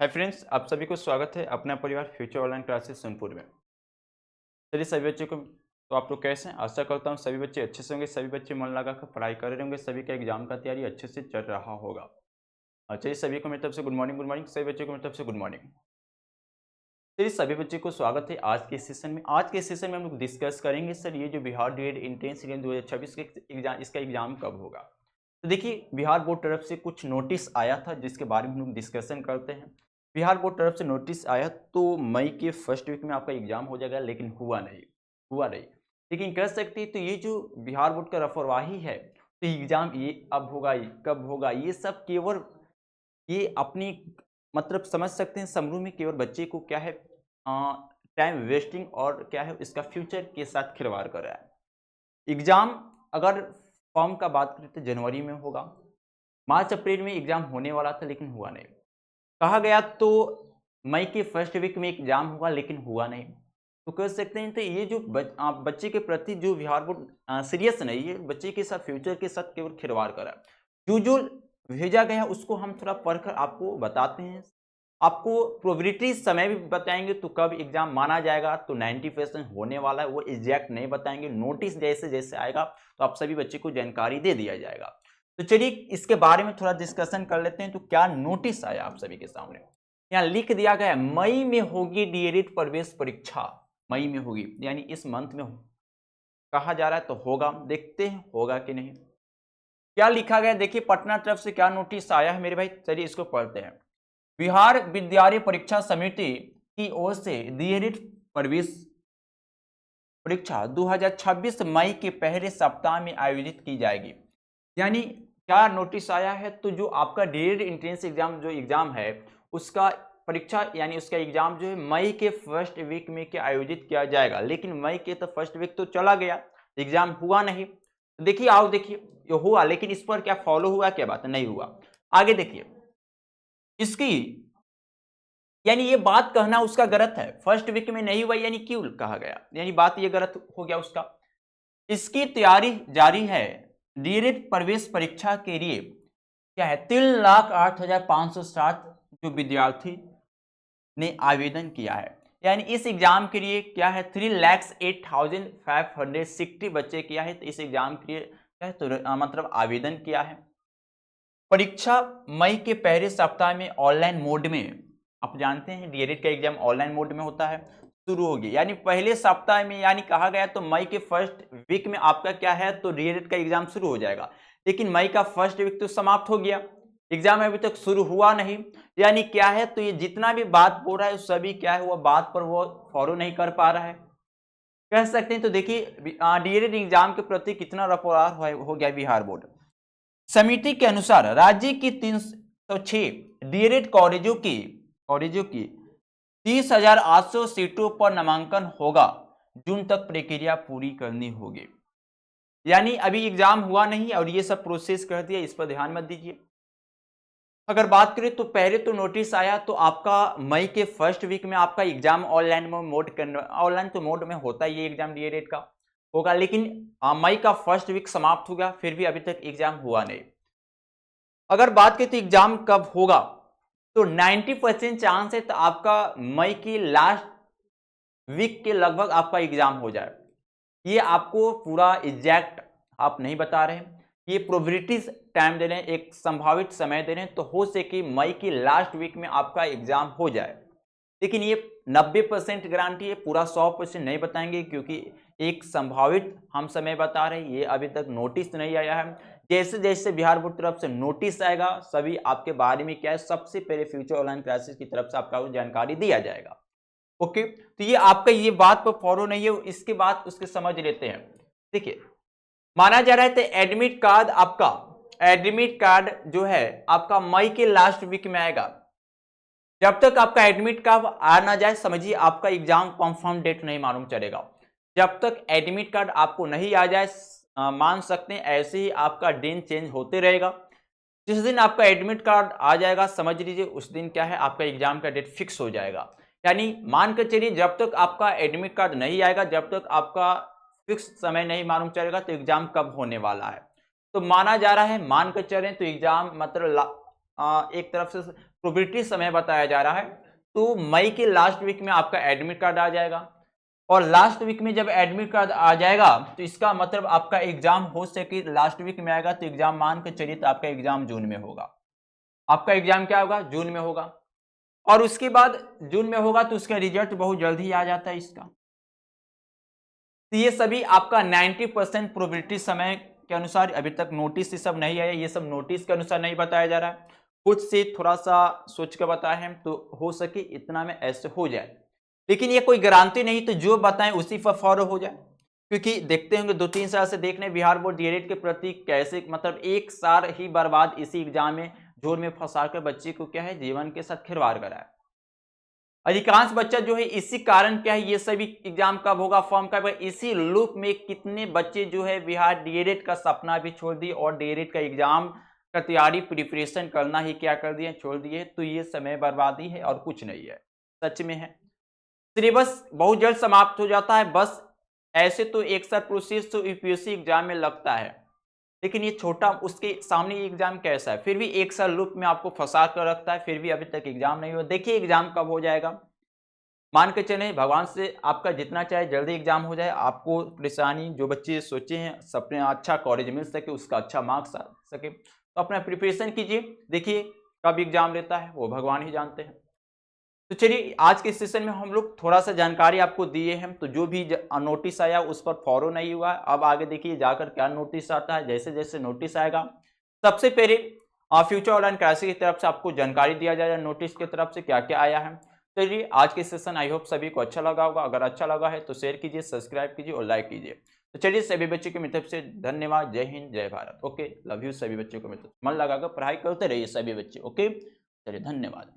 Hi friends, आप सभी को स्वागत है अपना परिवार फ्यूचर ऑनलाइन क्लासेस सोनपुर में। चलिए सभी बच्चों को तो आप लोग कैसे हैं? आशा करता हूँ सभी बच्चे अच्छे से होंगे, सभी बच्चे मन लगाकर पढ़ाई कर रहे होंगे, सभी का एग्जाम का तैयारी अच्छे से चल रहा होगा। चलिए सभी को मेरी तरफ से गुड मॉर्निंग, सभी बच्चों को मेरी तरफ से गुड मॉर्निंग। चलिए सभी बच्चों को स्वागत है आज के सेशन में। आज के सेशन में हम लोग डिस्कस करेंगे सर ये जो बिहार डीएड एंट्रेंस 2026 के एग्जाम, इसका एग्जाम कब होगा। तो देखिए बिहार बोर्ड तरफ से कुछ नोटिस आया था जिसके बारे में हम लोग डिस्कशन करते हैं। बिहार बोर्ड तरफ से नोटिस आया तो मई के फर्स्ट वीक में आपका एग्जाम हो जाएगा, लेकिन हुआ नहीं। लेकिन कह सकते हैं तो ये जो बिहार बोर्ड का रफरवाही है तो एग्जाम ये अब होगा, ये कब होगा, ये सब केवल ये अपनी मतलब समझ सकते हैं समरूह में केवल बच्चे को क्या है टाइम वेस्टिंग और क्या है इसका फ्यूचर के साथ खिलवाड़ कर रहा है। एग्जाम अगर फॉर्म का बात करें तो जनवरी में होगा, मार्च अप्रैल में एग्जाम होने वाला था लेकिन हुआ नहीं। कहा गया तो मई के फर्स्ट वीक में एग्जाम होगा लेकिन हुआ नहीं। तो कह सकते हैं तो ये जो बच्चे के प्रति जो बिहार बोर्ड सीरियस नहीं है, बच्चे के साथ फ्यूचर के साथ केवल खिलवाड़ कर रहा है। जो भेजा गया उसको हम थोड़ा पढ़कर आपको बताते हैं। आपको प्रोबेबिलिटी समय भी बताएंगे तो कब एग्जाम माना जाएगा, तो 90% होने वाला है वो एग्जैक्ट नहीं बताएंगे। नोटिस जैसे जैसे आएगा तो आप सभी बच्चे को जानकारी दे दिया जाएगा। तो चलिए इसके बारे में थोड़ा डिस्कशन कर लेते हैं। तो क्या नोटिस आया आप सभी के सामने, यहाँ लिख दिया गया है मई में होगी डीएलएड प्रवेश परीक्षा। मई में होगी यानी इस मंथ में कहा जा रहा है तो होगा, देखते हैं होगा कि नहीं। क्या लिखा गया देखिए, पटना तरफ से क्या नोटिस आया है मेरे भाई, चलिए इसको पढ़ते हैं। बिहार विद्यालय परीक्षा समिति की ओर से डीएलएड प्रवेश परीक्षा 2026 मई के पहले सप्ताह में आयोजित की जाएगी। यानी क्या नोटिस आया है, तो जो आपका डीएलएड एंट्रेंस एग्जाम जो एग्जाम है उसका परीक्षा यानी उसका एग्जाम जो है मई के फर्स्ट वीक में क्या आयोजित किया जाएगा। लेकिन मई के तो फर्स्ट वीक तो चला गया, एग्जाम हुआ नहीं। तो देखिए आओ देखिए ये हुआ, लेकिन इस पर क्या फॉलो हुआ, क्या बात नहीं हुआ। आगे देखिए इसकी यानी ये बात कहना उसका गलत है, फर्स्ट वीक में नहीं हुआ यानी क्यों कहा गया, यानी बात ये गलत हो गया उसका। इसकी तैयारी जारी है। डीएलएड प्रवेश परीक्षा के लिए क्या है 3,08,560 जो विद्यार्थी ने आवेदन किया है। यानी इस एग्जाम के लिए क्या है 3,08,560 बच्चे किया है। तो इस एग्जाम के लिए क्या है तो मतलब आवेदन किया है। परीक्षा मई के पहले सप्ताह में ऑनलाइन मोड में, आप जानते हैं डीएलएड का एग्जाम ऑनलाइन मोड में होता है, शुरू होगी। यानी पहले सप्ताह में यानी कहा गया तो मई के फर्स्ट वीक में आपका क्या है तो डीएलएड का एग्जाम शुरू हो जाएगा। लेकिन मई का फर्स्ट वीक तो समाप्त हो गया, एग्जाम अभी तक शुरू हुआ नहीं। यानी क्या है तो ये जितना भी बात बोल रहा है सभी क्या है वो बात पर वो फॉलो नहीं कर पा रहा है, कह सकते हैं। तो देखिए डीएलएड एग्जाम के प्रति कितना रफादार हो गया बिहार बोर्ड। समिति के अनुसार राज्य की 306 डीएलएड कॉलेजों की 30,800 सीटों पर नामांकन होगा। जून तक प्रक्रिया पूरी करनी होगी। यानी अभी एग्जाम हुआ नहीं और ये सब प्रोसेस कर दिया, इस पर ध्यान मत दीजिए। अगर बात करें तो पहले तो नोटिस आया तो आपका मई के फर्स्ट वीक में आपका एग्जाम ऑनलाइन में ऑनलाइन तो मोड में होता है ये एग्जाम डीएलएड का होगा। लेकिन मई का फर्स्ट वीक समाप्त हो गया, फिर भी अभी तक एग्जाम हुआ नहीं। अगर बात करें तो एग्जाम कब होगा, तो 90% चांस है तो आपका मई की लास्ट वीक के लगभग आपका एग्जाम हो जाए। ये आपको पूरा एग्जैक्ट आप नहीं बता रहे हैं, ये प्रोबेबिलिटीज टाइम दे रहे हैं, एक संभावित समय दे रहे हैं। तो हो सके मई की लास्ट वीक में आपका एग्जाम हो जाए। लेकिन ये 90% गारंटी है, पूरा 100% नहीं बताएंगे क्योंकि एक संभावित हम समय बता रहे हैं। ये अभी तक नोटिस नहीं आया है। जैसे जैसे बिहार बोर्ड तरफ से नोटिस आएगा सभी आपके बारे में क्या है सबसे पहले फ्यूचर ऑनलाइन क्लासेस की तरफ से आपका जानकारी दिया जाएगा। ओके, तो ये आपका ये बात पर फॉलो नहीं है, इसके बाद उसके समझ लेते हैं। देखिए माना जा रहा है तो एडमिट कार्ड जो है आपका मई के लास्ट वीक में आएगा। जब तक आपका एडमिट कार्ड आ ना जाए समझिए आपका एग्जाम कंफर्म डेट नहीं मालूम चलेगा। जब तक एडमिट कार्ड आपको नहीं आ जाए मान सकते हैं ऐसे ही आपका दिन चेंज होते रहेगा। जिस दिन आपका एडमिट कार्ड आ जाएगा समझ लीजिए उस दिन क्या है आपका एग्जाम का डेट फिक्स हो जाएगा। यानी मान कर चलिए जब तक आपका एडमिट कार्ड नहीं आएगा, जब तक आपका फिक्स समय नहीं मालूम चलेगा तो एग्जाम कब होने वाला है। तो माना जा रहा है मान कर चलें तो एग्जाम मतलब एक तरफ से प्रोबेबिलिटी समय बताया जा रहा है। तो मई के लास्ट वीक में आपका एडमिट कार्ड आ जाएगा, और लास्ट वीक में जब एडमिट कार्ड आ जाएगा तो इसका मतलब आपका एग्जाम हो सके लास्ट वीक में आएगा, तो एग्जाम मान के चलिए तो आपका एग्जाम जून में होगा। आपका एग्जाम क्या होगा? जून में होगा। और उसके बाद जून में होगा तो उसका रिजल्ट बहुत जल्द ही आ जाता है इसका। तो ये सभी आपका 90% प्रोबेबिलिटी समय के अनुसार, अभी तक नोटिस ये सब नहीं आया, ये सब नोटिस के अनुसार नहीं बताया जा रहा है, खुद से थोड़ा सा सोच के बताए हैं, तो हो सके इतना में ऐसे हो जाए, लेकिन ये कोई गारंटी नहीं, तो जो बताएं उसी पर फॉलो हो जाए। क्योंकि देखते होंगे 2-3 साल से देख रहे हैं बिहार बोर्ड डीएलएड के प्रति कैसे, मतलब एक साल ही बर्बाद इसी एग्जाम में झोल में फंसा कर बच्चे को क्या है, जीवन के साथ खिलवाड़ कराया। अधिकांश बच्चा जो है इसी कारण क्या है, ये सभी एग्जाम कब होगा, फॉर्म कब होगा, इसी लूप में कितने बच्चे जो है बिहार डीएलएड का सपना भी छोड़ दिए और डीएलएड का एग्जाम का तैयारी प्रिपरेशन करना ही क्या कर दिए, छोड़ दिए। तो ये समय बर्बादी है और कुछ नहीं है, सच में है। सिलेबस बहुत जल्द समाप्त हो जाता है, बस ऐसे तो एक साल प्रोसेस तो यूपीएससी एग्जाम में लगता है, लेकिन ये छोटा उसके सामने ये एग्जाम कैसा है, फिर भी एक साल लूप में आपको फंसा कर रखता है, फिर भी अभी तक एग्जाम नहीं हुआ। देखिए एग्जाम कब हो जाएगा, मान के चले भगवान से आपका जितना चाहे जल्दी एग्जाम हो जाए, आपको परेशानी जो बच्चे सोचे हैं सपने अच्छा कॉलेज मिल सके, उसका अच्छा मार्क्स आ सके, तो अपना प्रिपरेशन कीजिए। देखिए कब एग्जाम लेता है वो भगवान ही जानते हैं। तो चलिए आज के सेशन में हम लोग थोड़ा सा जानकारी आपको दिए हैं, तो जो भी नोटिस आया उस पर फॉलो नहीं हुआ, अब आगे देखिए जाकर क्या नोटिस आता है। जैसे जैसे नोटिस आएगा सबसे पहले फ्यूचर ऑनलाइन क्लासेस की तरफ से आपको जानकारी दिया जाएगा नोटिस की तरफ से क्या क्या आया है। चलिए आज के सेशन आई होप सभी को अच्छा लगा होगा, अगर अच्छा लगा है तो शेयर कीजिए, सब्सक्राइब कीजिए और लाइक कीजिए। तो चलिए सभी बच्चों की तरफ से धन्यवाद, जय हिंद जय भारत। ओके, लव यू सभी बच्चों को, मन लगाकर पढ़ाई करते रहिए सभी बच्चे। ओके, चलिए धन्यवाद।